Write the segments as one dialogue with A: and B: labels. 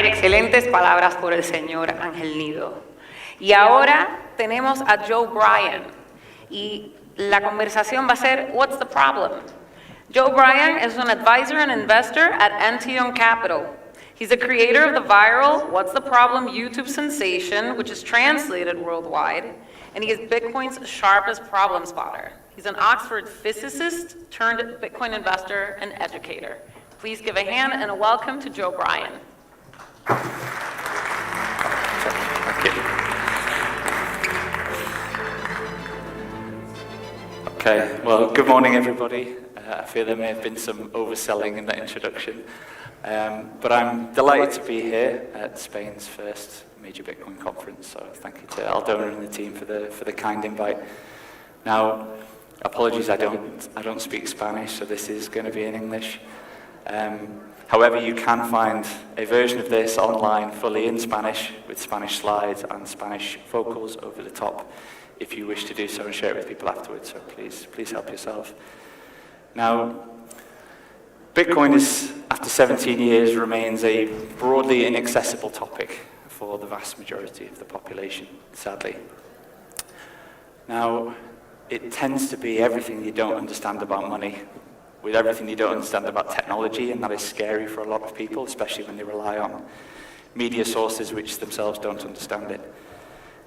A: ver, excelentes palabras por el señor Ángel Nido. Y ahora tenemos a Joe Bryan. Y la conversación va a ser, what's the problem? Joe Bryan is an advisor and investor at Antillon Capital. He's the creator of the viral What's the Problem YouTube sensation, which is translated worldwide, and he is Bitcoin's sharpest problem spotter. He's an Oxford physicist turned Bitcoin investor and educator. Please give a hand and a welcome to Joe Bryan.
B: Thank you. Okay, well, good morning, everybody. I feel there may have been some overselling in that introduction. But I'm delighted to be here at Spain's first major Bitcoin conference. So thank you to Aldona and the team for the kind invite. Now, apologies, I don't speak Spanish, so this is going to be in English. However, you can find a version of this online fully in Spanish with Spanish slides and Spanish vocals over the top if you wish to do so and share it with people afterwards. So please help yourself. Now, Bitcoin is, after 17 years, remains a broadly inaccessible topic for the vast majority of the population, sadly. Now, it tends to be everything you don't understand about money, with everything you don't understand about technology, and that is scary for a lot of people, especially when they rely on media sources which themselves don't understand it.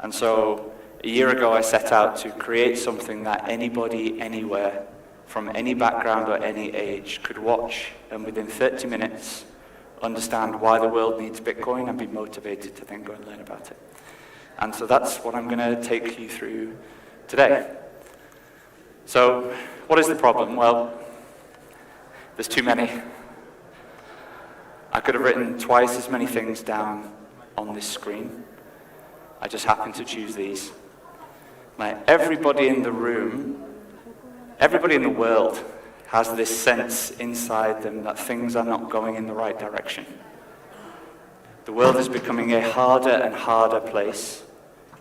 B: And so, a year ago, I set out to create something that anybody, anywhere, from any background or any age could watch and within 30 minutes understand why the world needs Bitcoin and be motivated to then go and learn about it. And so that's what I'm going to take you through today. So what is the problem? Well, there's too many. I could have written twice as many things down on this screen. I just happened to choose these. Like everybody in the room, everybody in the world has this sense inside them that things are not going in the right direction. The world is becoming a harder and harder place,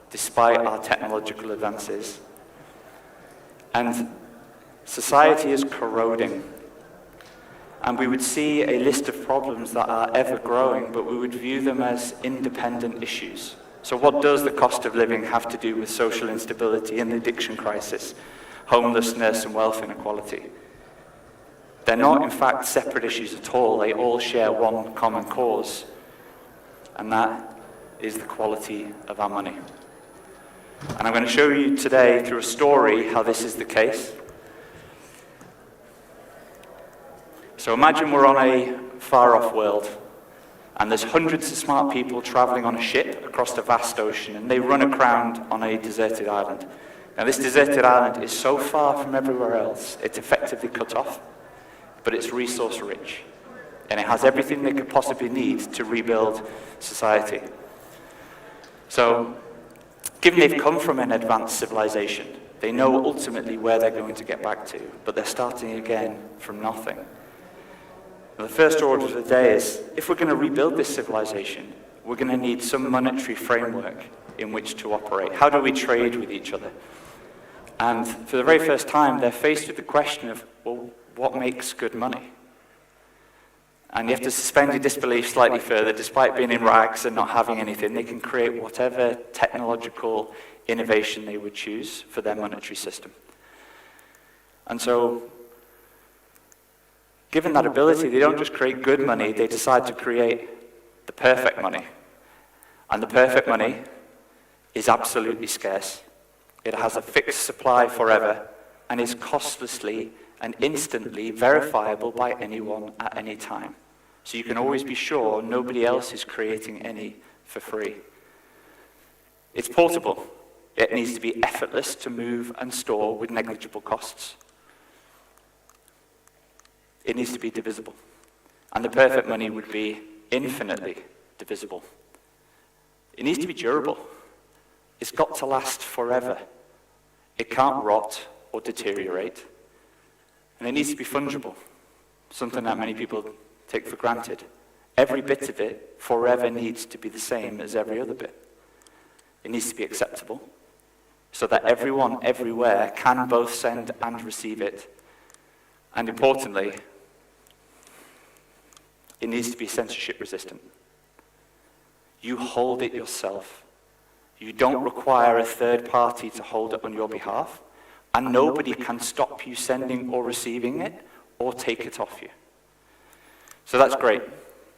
B: despite our technological advances. And society is corroding. And we would see a list of problems that are ever growing, but we would view them as independent issues. So what does the cost of living have to do with social instability and the addiction crisis, homelessness and wealth inequality? They're not, in fact, separate issues at all. They all share one common cause, and that is the quality of our money. And I'm going to show you today, through a story, how this is the case. So imagine we're on a far-off world, and there's hundreds of smart people traveling on a ship across the vast ocean, and they run aground on a deserted island. Now, this deserted island is so far from everywhere else, it's effectively cut off, but it's resource-rich, and it has everything they could possibly need to rebuild society. So, given they've come from an advanced civilization, they know ultimately where they're going to get back to, but they're starting again from nothing. Now, the first order of the day is, if we're going to rebuild this civilization, we're going to need some monetary framework in which to operate. How do we trade with each other? And for the very first time, they're faced with the question of, well, what makes good money? And you have to suspend your disbelief slightly further. Despite being in rags and not having anything, they can create whatever technological innovation they would choose for their monetary system. And so, given that ability, they don't just create good money, they decide to create the perfect money. And the perfect money is absolutely scarce. It has a fixed supply forever and is costlessly and instantly verifiable by anyone at any time. So you can always be sure nobody else is creating any for free. It's portable. It needs to be effortless to move and store with negligible costs. It needs to be divisible. And the perfect money would be infinitely divisible. It needs to be durable. It's got to last forever. It can't rot or deteriorate. And it needs to be fungible, something that many people take for granted. Every bit of it forever needs to be the same as every other bit. It needs to be acceptable, so that everyone, everywhere, can both send and receive it. And importantly, it needs to be censorship resistant. You hold it yourself. You don't require a third party to hold it on your behalf, and nobody can stop you sending or receiving it or take it off you. So that's great.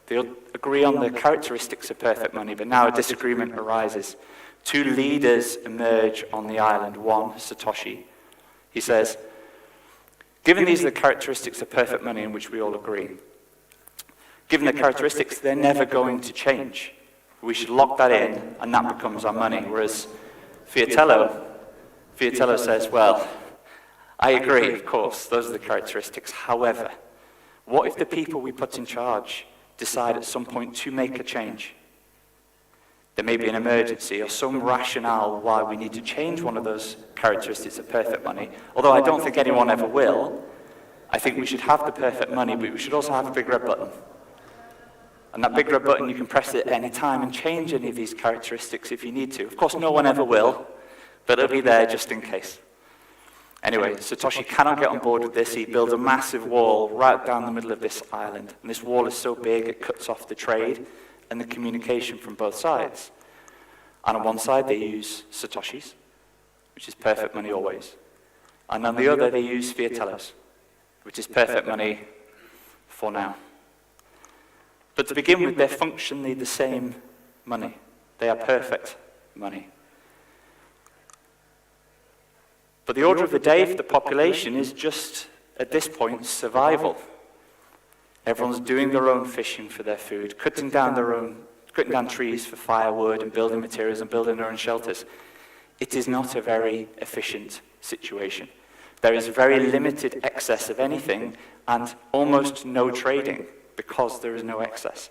B: They'll agree on the characteristics of perfect money, but now a disagreement arises. Two leaders emerge on the island. One, Satoshi. He says, given these are the characteristics of perfect money in which we all agree, given the characteristics, they're never going to change. We should lock that in, and that becomes our money. Whereas Fiatello says, well, I agree, of course, those are the characteristics. However, what if the people we put in charge decide at some point to make a change? There may be an emergency or some rationale why we need to change one of those characteristics of perfect money. Although I don't think anyone ever will, I think we should have the perfect money, but we should also have a big red button. And that big red button, you can press it at any time and change any of these characteristics if you need to. Of course, no one ever will, but it'll be there just in case. Anyway, Satoshi cannot get on board with this. He builds a massive wall right down the middle of this island. And this wall is so big, it cuts off the trade and the communication from both sides. And on one side, they use Satoshis, which is perfect money always. And on the other, they use Fiatellos, which is perfect money for now. But to begin with, they're functionally the same money. They are perfect money. But the order of the day for the population is just, at this point, survival. Everyone's doing their own fishing for their food, cutting down trees for firewood and building materials and building their own shelters. It is not a very efficient situation. There is very limited excess of anything and almost no trading because there is no excess.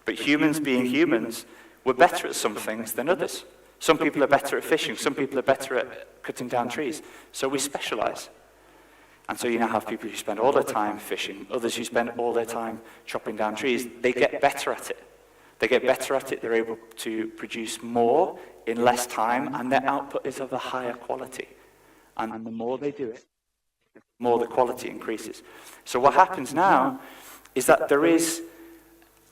B: But humans being humans, we're better at some things than others. Some people are better at fishing, some people are better at cutting down trees. So we specialize. And so you now have people who spend all their time fishing, others who spend all their time chopping down trees. They get better at it. They get better at it, they're able to produce more in less time, and their output is of a higher quality. And the more they do it, the more the quality increases. So what happens now is that there is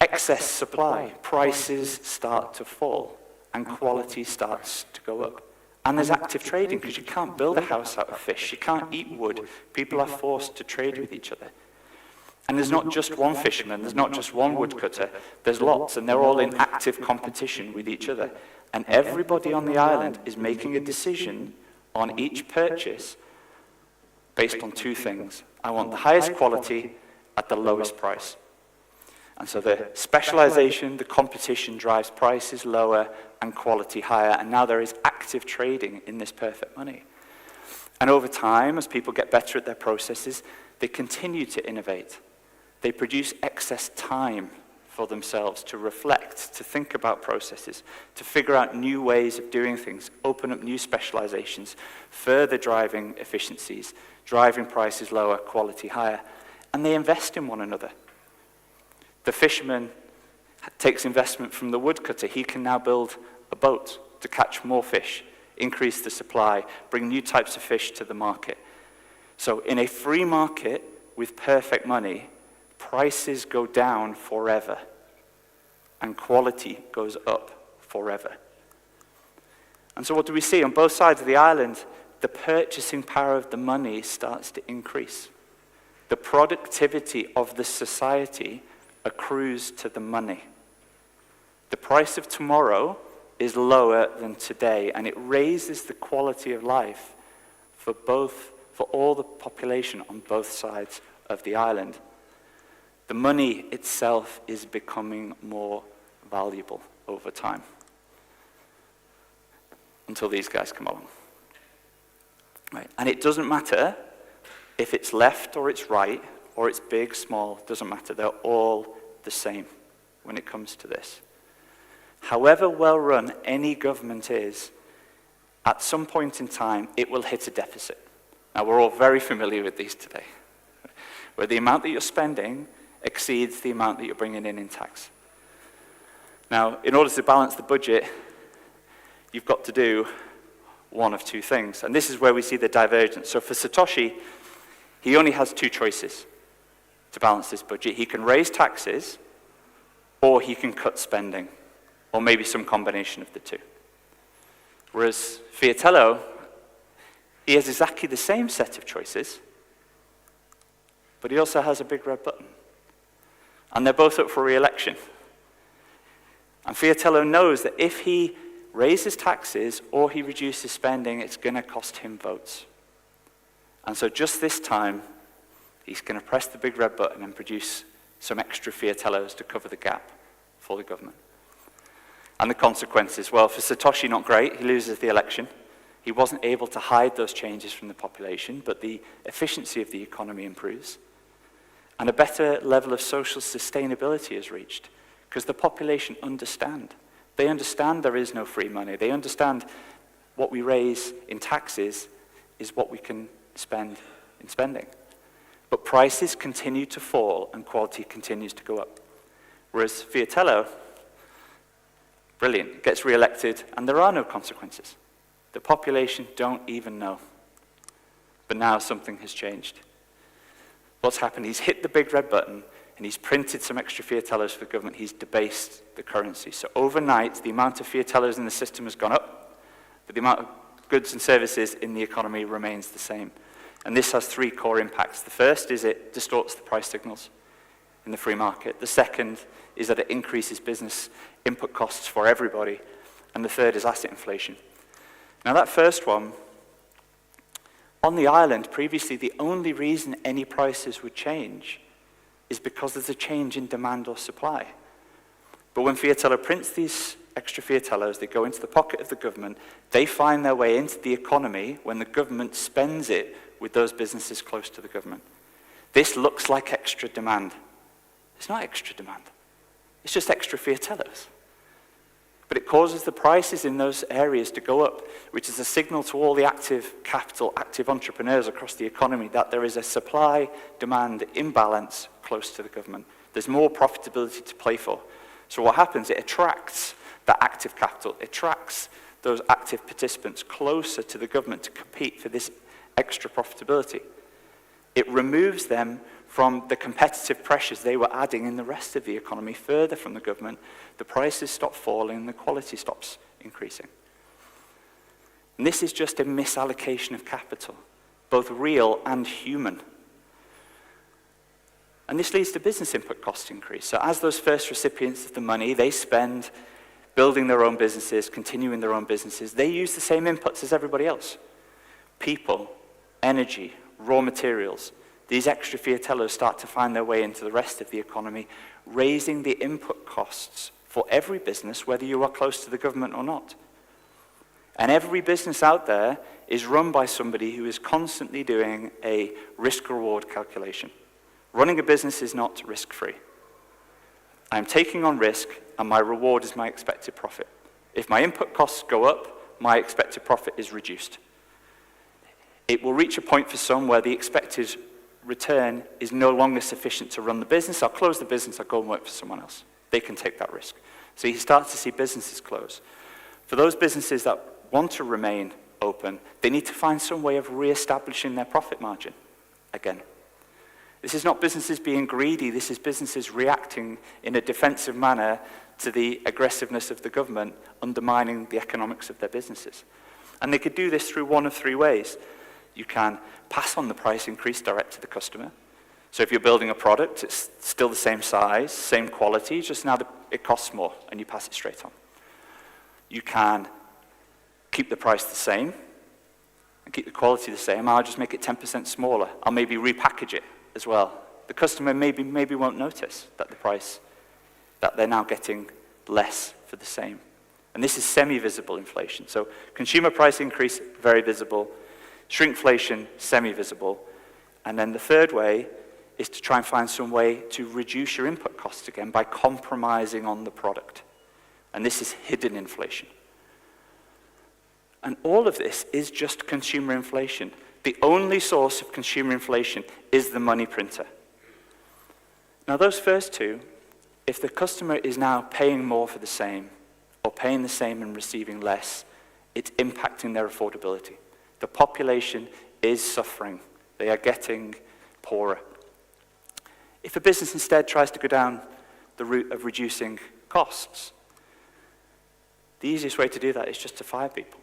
B: excess supply. Prices start to fall, and quality starts to go up. And there's active trading, because you can't build a house out of fish. You can't eat wood. People are forced to trade with each other. And there's not just one fisherman, there's not just one woodcutter, there's lots, and they're all in active competition with each other. And everybody on the island is making a decision on each purchase based on two things. I want the highest quality at the lowest price. And so the specialization, the competition drives prices lower and quality higher, and now there is active trading in this perfect money. And over time, as people get better at their processes, they continue to innovate. They produce excess time for themselves to reflect, to think about processes, to figure out new ways of doing things, open up new specializations, further driving efficiencies, driving prices lower, quality higher. And they invest in one another. The fisherman takes investment from the woodcutter. He can now build a boat to catch more fish, increase the supply, bring new types of fish to the market. So in a free market with perfect money, prices go down forever, and quality goes up forever. And so what do we see? On both sides of the island, the purchasing power of the money starts to increase. The productivity of the society accrues to the money. The price of tomorrow is lower than today, and it raises the quality of life for all the population on both sides of the island. The money itself is becoming more valuable over time, until these guys come along. Right. And it doesn't matter if it's left or it's right, or it's big, small, doesn't matter. They're all the same when it comes to this. However well run any government is, at some point in time, it will hit a deficit. Now, we're all very familiar with these today, where the amount that you're spending exceeds the amount that you're bringing in tax. Now, in order to balance the budget, you've got to do one of two things. And this is where we see the divergence. So for Satoshi, he only has two choices to balance this budget. He can raise taxes, or he can cut spending, or maybe some combination of the two. Whereas Fiatello, he has exactly the same set of choices, but he also has a big red button. And they're both up for re-election. And Fiatello knows that if he raises taxes or he reduces spending, it's going to cost him votes. And so just this time, he's going to press the big red button and produce some extra Fiatellos to cover the gap for the government. And the consequences, well, for Satoshi, not great. He loses the election. He wasn't able to hide those changes from the population, but the efficiency of the economy improves. And a better level of social sustainability is reached because the population understand. They understand there is no free money. They understand what we raise in taxes is what we can spend in spending. But prices continue to fall and quality continues to go up. Whereas Fiatello, brilliant, gets re-elected and there are no consequences. The population don't even know. But now something has changed. What's happened? He's hit the big red button and he's printed some extra Fiatellos for the government. He's debased the currency. So overnight, the amount of Fiatellos in the system has gone up, but the amount of goods and services in the economy remains the same. And this has three core impacts. The first is it distorts the price signals in the free market. The second is that it increases business input costs for everybody. And the third is asset inflation. Now that first one, on the island, previously, the only reason any prices would change is because there's a change in demand or supply. But when Fiatello prints these extra Fiatellos, they go into the pocket of the government, they find their way into the economy when the government spends it with those businesses close to the government. This looks like extra demand. It's not extra demand. It's just extra Fiatellos. But it causes the prices in those areas to go up, which is a signal to all the active capital, active entrepreneurs across the economy that there is a supply-demand imbalance close to the government. There's more profitability to play for. So what happens? It attracts that active capital. It attracts those active participants closer to the government to compete for this extra profitability. It removes them from the competitive pressures they were adding in the rest of the economy further from the government. The prices stop falling, the quality stops increasing. And this is just a misallocation of capital, both real and human. And this leads to business input cost increase. So as those first recipients of the money, they spend building their own businesses, continuing their own businesses, they use the same inputs as everybody else. People, energy, raw materials. These extra Fiatellos start to find their way into the rest of the economy, raising the input costs for every business, whether you are close to the government or not. And every business out there is run by somebody who is constantly doing a risk-reward calculation. Running a business is not risk-free. I'm taking on risk, and my reward is my expected profit. If my input costs go up, my expected profit is reduced. It will reach a point for some where the expected return is no longer sufficient to run the business. I'll close the business, I'll go and work for someone else. They can take that risk. So you start to see businesses close. For those businesses that want to remain open, they need to find some way of re-establishing their profit margin again. This is not businesses being greedy, this is businesses reacting in a defensive manner to the aggressiveness of the government, undermining the economics of their businesses. And they could do this through one of three ways. You can pass on the price increase direct to the customer. So if you're building a product, it's still the same size, same quality, just now it costs more, and you pass it straight on. You can keep the price the same and keep the quality the same. I'll just make it 10% smaller. I'll maybe repackage it as well. The customer maybe won't notice that the price, that they're now getting less for the same. And this is semi-visible inflation. So consumer price increase, very visible. Shrinkflation, semi-visible. And then the third way is to try and find some way to reduce your input costs again by compromising on the product. And this is hidden inflation. And all of this is just consumer inflation. The only source of consumer inflation is the money printer. Now those first two, if the customer is now paying more for the same, or paying the same and receiving less, it's impacting their affordability. The population is suffering. They are getting poorer. If a business instead tries to go down the route of reducing costs, the easiest way to do that is just to fire people.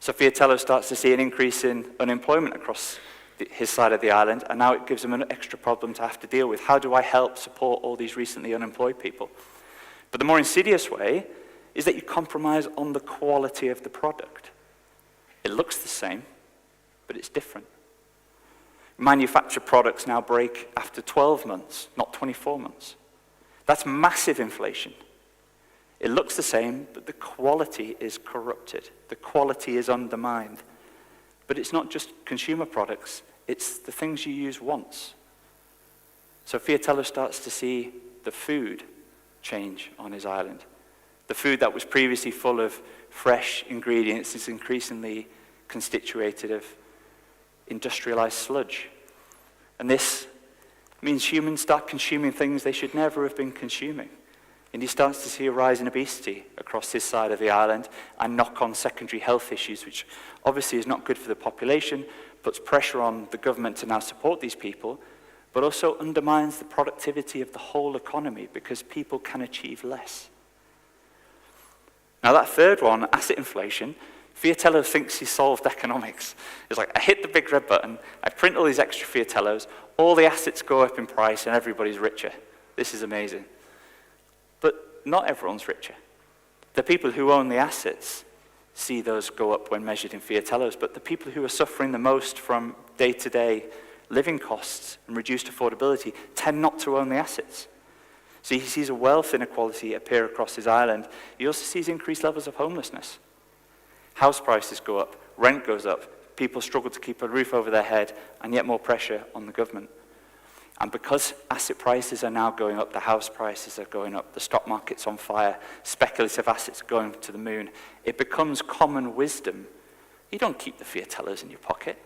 B: So Fiatello starts to see an increase in unemployment across his side of the island, and now it gives him an extra problem to have to deal with. How do I help support all these recently unemployed people? But the more insidious way is that you compromise on the quality of the product. It looks the same, but it's different. Manufactured products now break after 12 months, not 24 months. That's massive inflation. It looks the same, but the quality is corrupted. The quality is undermined. But it's not just consumer products, it's the things you use once. So Fiatello starts to see the food change on his island. The food that was previously full of fresh ingredients is increasingly constituted of industrialized sludge. And this means humans start consuming things they should never have been consuming. And he starts to see a rise in obesity across his side of the island and knock-on secondary health issues, which obviously is not good for the population, puts pressure on the government to now support these people, but also undermines the productivity of the whole economy because people can achieve less. Now that third one, asset inflation, Fiatello thinks he solved economics. He's like, I hit the big red button, I print all these extra Fiatellos, all the assets go up in price and everybody's richer. This is amazing. But not everyone's richer. The people who own the assets see those go up when measured in Fiatellos, but the people who are suffering the most from day-to-day living costs and reduced affordability tend not to own the assets. So he sees a wealth inequality appear across his island. He also sees increased levels of homelessness. House prices go up, rent goes up, people struggle to keep a roof over their head, and yet more pressure on the government. And because asset prices are now going up, the house prices are going up, the stock market's on fire, speculative assets are going to the moon, it becomes common wisdom. You don't keep the Fiatellos in your pocket.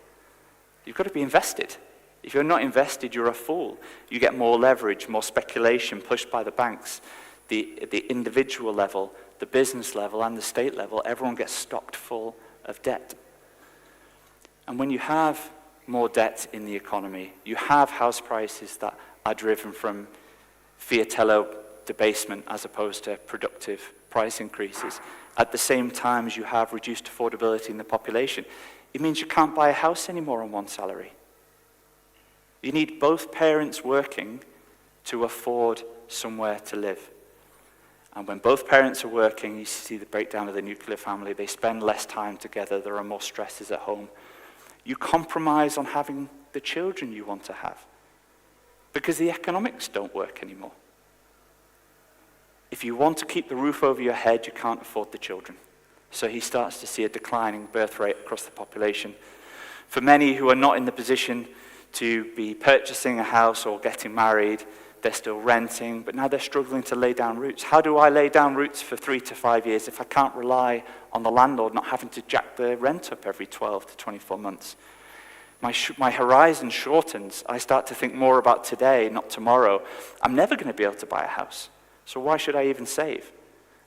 B: You've got to be invested. If you're not invested, you're a fool. You get more leverage, more speculation pushed by the banks, the individual level, the business level, and the state level. Everyone gets stocked full of debt. And when you have more debt in the economy, you have house prices that are driven from Fiatello debasement as opposed to productive price increases. At the same time as you have reduced affordability in the population, it means you can't buy a house anymore on one salary. You need both parents working to afford somewhere to live. And when both parents are working, you see the breakdown of the nuclear family. They spend less time together. There are more stresses at home. You compromise on having the children you want to have because the economics don't work anymore. If you want to keep the roof over your head, you can't afford the children. So he starts to see a declining birth rate across the population. For many who are not in the position to be purchasing a house or getting married, they're still renting, but now they're struggling to lay down roots. How do I lay down roots for 3 to 5 years if I can't rely on the landlord not having to jack the rent up every 12 to 24 months? My horizon shortens. I start to think more about today, not tomorrow. I'm never going to be able to buy a house, so why should I even save?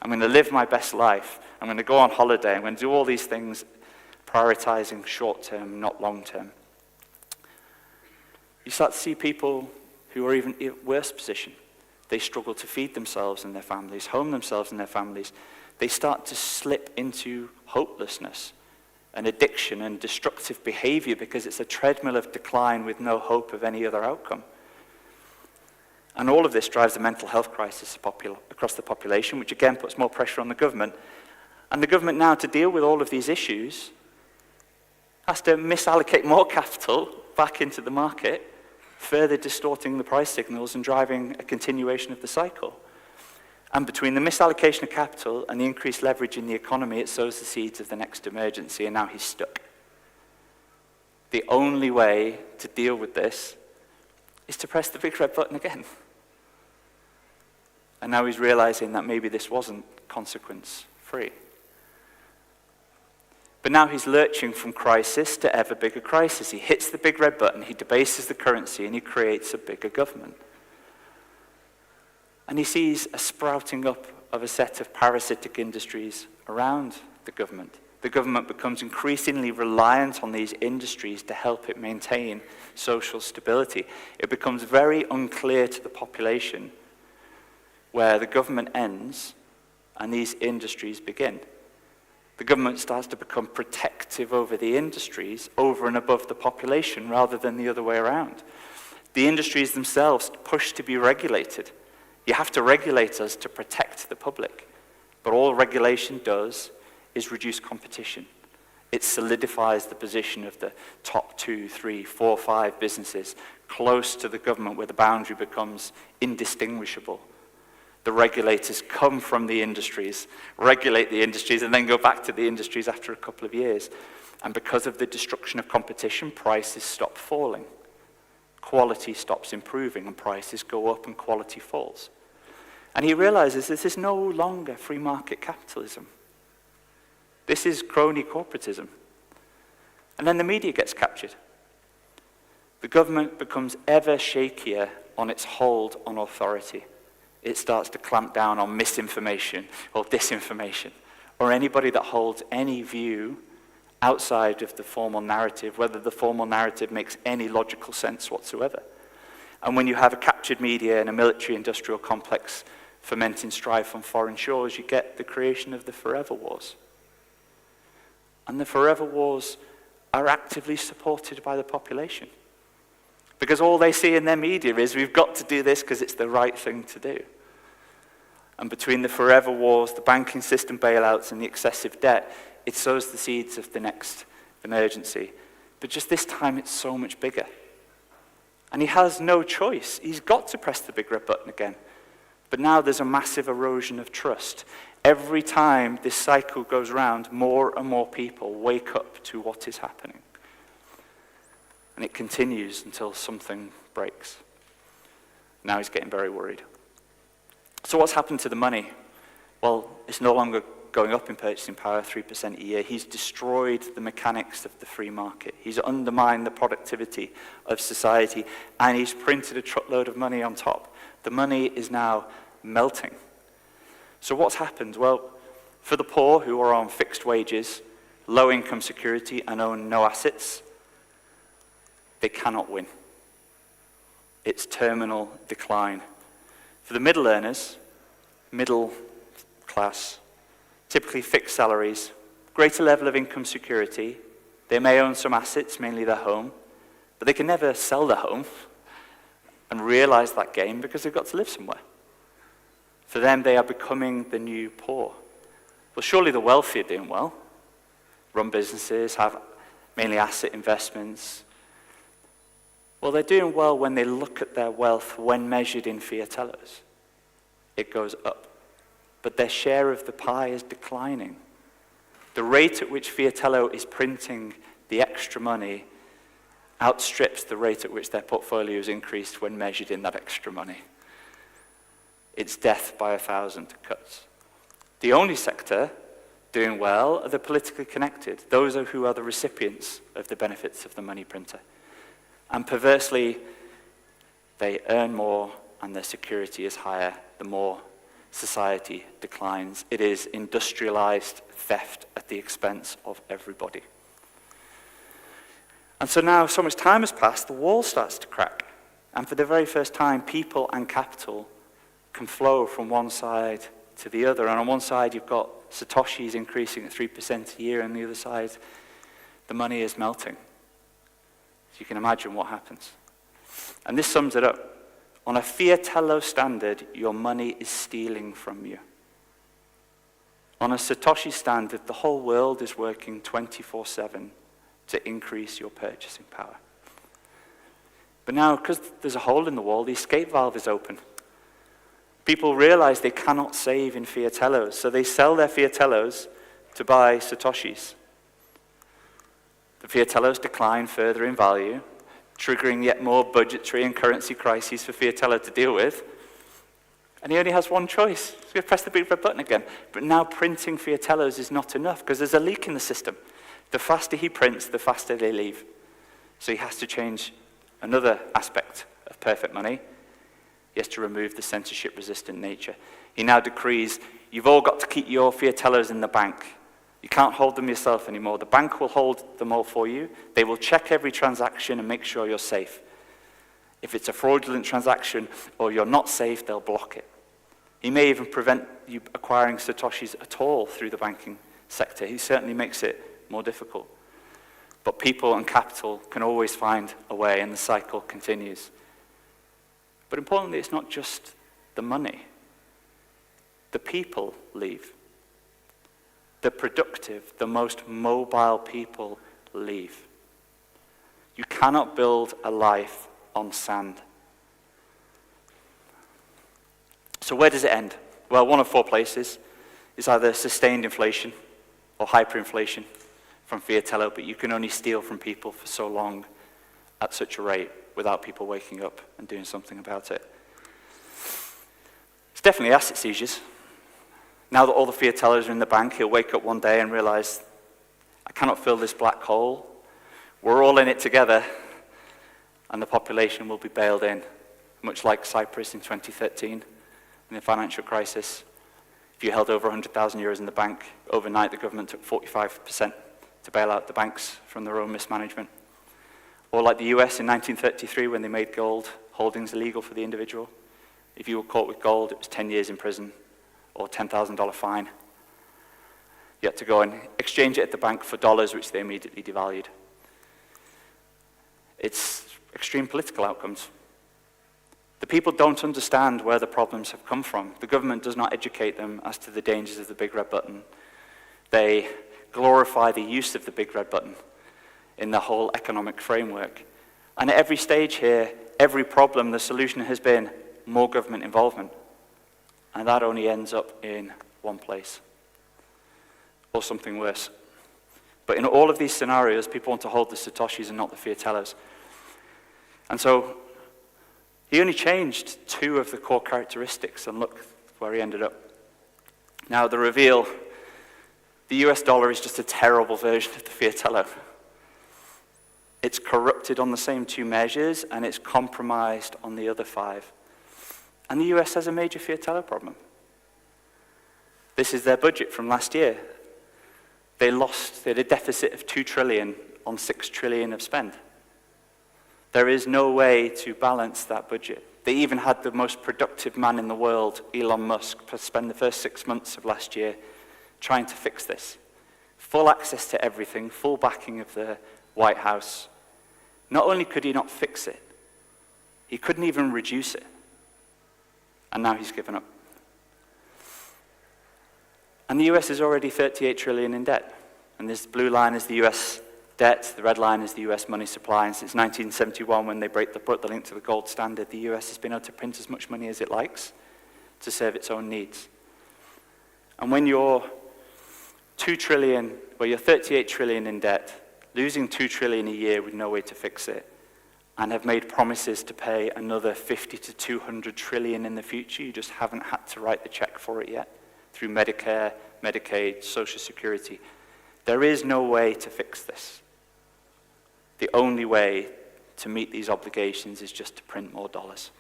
B: I'm going to live my best life. I'm going to go on holiday. I'm going to do all these things, prioritizing short-term, not long-term. You start to see people who are even in a worse position. They struggle to feed themselves and their families, home themselves and their families. They start to slip into hopelessness and addiction and destructive behavior because it's a treadmill of decline with no hope of any other outcome. And all of this drives a mental health crisis across the population, which again puts more pressure on the government. And the government now, to deal with all of these issues, has to misallocate more capital back into the market, further distorting the price signals and driving a continuation of the cycle. And between the misallocation of capital and the increased leverage in the economy, it sows the seeds of the next emergency, and now he's stuck. The only way to deal with this is to press the big red button again. And now he's realizing that maybe this wasn't consequence-free. But now he's lurching from crisis to ever bigger crisis. He hits the big red button, he debases the currency, and he creates a bigger government. And he sees a sprouting up of a set of parasitic industries around the government. The government becomes increasingly reliant on these industries to help it maintain social stability. It becomes very unclear to the population where the government ends and these industries begin. The government starts to become protective over the industries over and above the population rather than the other way around. The industries themselves push to be regulated. You have to regulate us to protect the public. But all regulation does is reduce competition. It solidifies the position of the top 2, 3, 4, 5 businesses close to the government where the boundary becomes indistinguishable. The regulators come from the industries, regulate the industries, and then go back to the industries after a couple of years. And because of the destruction of competition, prices stop falling. Quality stops improving, and prices go up and quality falls. And he realizes this is no longer free market capitalism. This is crony corporatism. And then the media gets captured. The government becomes ever shakier on its hold on authority. It starts to clamp down on misinformation or disinformation, or anybody that holds any view outside of the formal narrative, whether the formal narrative makes any logical sense whatsoever. And when you have a captured media and a military-industrial complex fomenting strife on foreign shores, you get the creation of the forever wars. And the forever wars are actively supported by the population. Because all they see in their media is, we've got to do this because it's the right thing to do. And between the forever wars, the banking system bailouts, and the excessive debt, it sows the seeds of the next emergency. But just this time, it's so much bigger. And he has no choice. He's got to press the big red button again. But now there's a massive erosion of trust. Every time this cycle goes round, more and more people wake up to what is happening. And it continues until something breaks. Now he's getting very worried. So what's happened to the money? Well, it's no longer going up in purchasing power, 3% a year. He's destroyed the mechanics of the free market. He's undermined the productivity of society, and he's printed a truckload of money on top. The money is now melting. So what's happened? Well, for the poor who are on fixed wages, low income security, and own no assets, they cannot win. It's terminal decline. For the middle earners, middle class, typically fixed salaries, greater level of income security, they may own some assets, mainly their home, but they can never sell their home and realize that gain because they've got to live somewhere. For them, they are becoming the new poor. Well, surely the wealthy are doing well. Run businesses, have mainly asset investments. Well, they're doing well when they look at their wealth when measured in fiatellos. It goes up. But their share of the pie is declining. The rate at which fiatello is printing the extra money outstrips the rate at which their portfolio is increased when measured in that extra money. It's death by 1,000 cuts. The only sector doing well are the politically connected, those who are the recipients of the benefits of the money printer. And perversely, they earn more and their security is higher the more society declines. It is industrialized theft at the expense of everybody. And so now, so much time has passed, the wall starts to crack. And for the very first time, people and capital can flow from one side to the other. And on one side, you've got Satoshis increasing at 3% a year, and on the other side, the money is melting. So you can imagine what happens. And this sums it up. On a fiatello standard, your money is stealing from you. On a Satoshi standard, the whole world is working 24/7 to increase your purchasing power. But now, because there's a hole in the wall, the escape valve is open. People realize they cannot save in fiatellos, so they sell their fiatellos to buy Satoshis. The fiatellos decline further in value, triggering yet more budgetary and currency crises for fiatello to deal with. And he only has one choice. He's going to press the big red button again. But now printing fiatellos is not enough because there's a leak in the system. The faster he prints, the faster they leave. So he has to change another aspect of perfect money. He has to remove the censorship-resistant nature. He now decrees, you've all got to keep your fiatellos in the bank. You can't hold them yourself anymore. The bank will hold them all for you. They will check every transaction and make sure you're safe. If it's a fraudulent transaction or you're not safe, they'll block it. He may even prevent you acquiring Satoshis at all through the banking sector. He certainly makes it more difficult. But people and capital can always find a way, and the cycle continues. But importantly, it's not just the money. The people leave. The productive, the most mobile people leave. You cannot build a life on sand. So where does it end? Well, one of four places is either sustained inflation or hyperinflation from fiatello, but you can only steal from people for so long at such a rate without people waking up and doing something about it. It's definitely asset seizures. Now that all the fiatellos are in the bank, he'll wake up one day and realize, I cannot fill this black hole. We're all in it together, and the population will be bailed in, much like Cyprus in 2013 in the financial crisis. If you held over 100,000 euros in the bank, overnight the government took 45% to bail out the banks from their own mismanagement. Or like the US in 1933 when they made gold holdings illegal for the individual. If you were caught with gold, it was 10 years in prison or $10,000 fine. You had to go and exchange it at the bank for dollars, which they immediately devalued. It's extreme political outcomes. The people don't understand where the problems have come from. The government does not educate them as to the dangers of the big red button. They glorify the use of the big red button in the whole economic framework. And at every stage here, every problem, the solution has been more government involvement. And that only ends up in one place, or something worse. But in all of these scenarios, people want to hold the Satoshis and not the fiatellos. And so he only changed two of the core characteristics, and look where he ended up. Now, the reveal, the US dollar is just a terrible version of the fiatello. It's corrupted on the same two measures, and it's compromised on the other five. And the US has a major fiatello problem. This is their budget from last year. They had a deficit of 2 trillion on 6 trillion of spend. There is no way to balance that budget. They even had the most productive man in the world, Elon Musk, spend the first 6 months of last year trying to fix this. Full access to everything, full backing of the White House. Not only could he not fix it, he couldn't even reduce it. And now he's given up. And the US is already 38 trillion in debt. And this blue line is the US debt, the red line is the US money supply. And since 1971, when they brought the link to the gold standard, the US has been able to print as much money as it likes to serve its own needs. And when you're 38 trillion in debt, losing 2 trillion a year with no way to fix it, and have made promises to pay another 50 to 200 trillion in the future, you just haven't had to write the check for it yet, through Medicare, Medicaid, Social Security. There is no way to fix this. The only way to meet these obligations is just to print more dollars.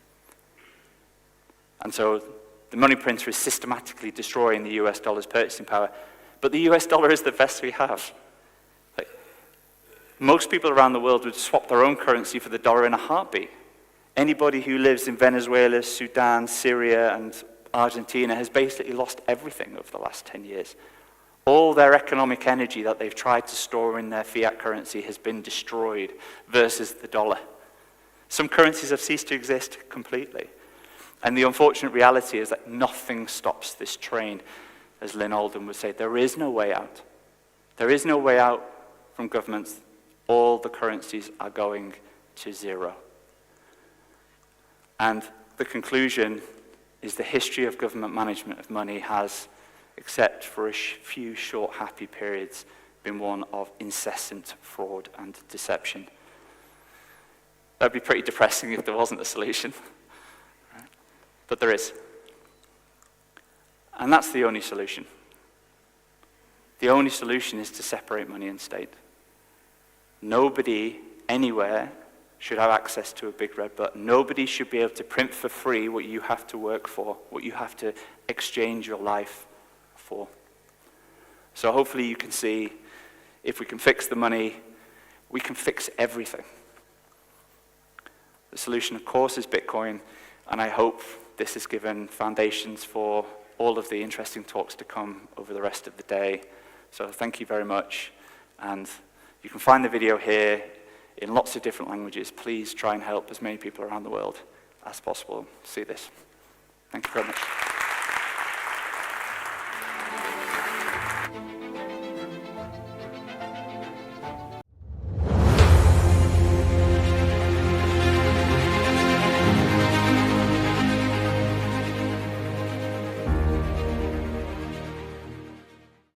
B: And so the money printer is systematically destroying the US dollar's purchasing power, but the US dollar is the best we have. Most people around the world would swap their own currency for the dollar in a heartbeat. Anybody who lives in Venezuela, Sudan, Syria, and Argentina has basically lost everything over the last 10 years. All their economic energy that they've tried to store in their fiat currency has been destroyed versus the dollar. Some currencies have ceased to exist completely. And the unfortunate reality is that nothing stops this train, as Lynn Alden would say. There is no way out. There is no way out from governments. All the currencies are going to zero. And the conclusion is the history of government management of money has, except for a few short happy periods, been one of incessant fraud and deception. That'd be pretty depressing if there wasn't a solution. But there is. And that's the only solution. The only solution is to separate money and state. Nobody, anywhere, should have access to a big red button. Nobody should be able to print for free what you have to work for, what you have to exchange your life for. So hopefully you can see, if we can fix the money, we can fix everything. The solution, of course, is Bitcoin, and I hope this has given foundations for all of the interesting talks to come over the rest of the day. So thank you very much. And you can find the video here in lots of different languages. Please try and help as many people around the world as possible see this. Thank you very much.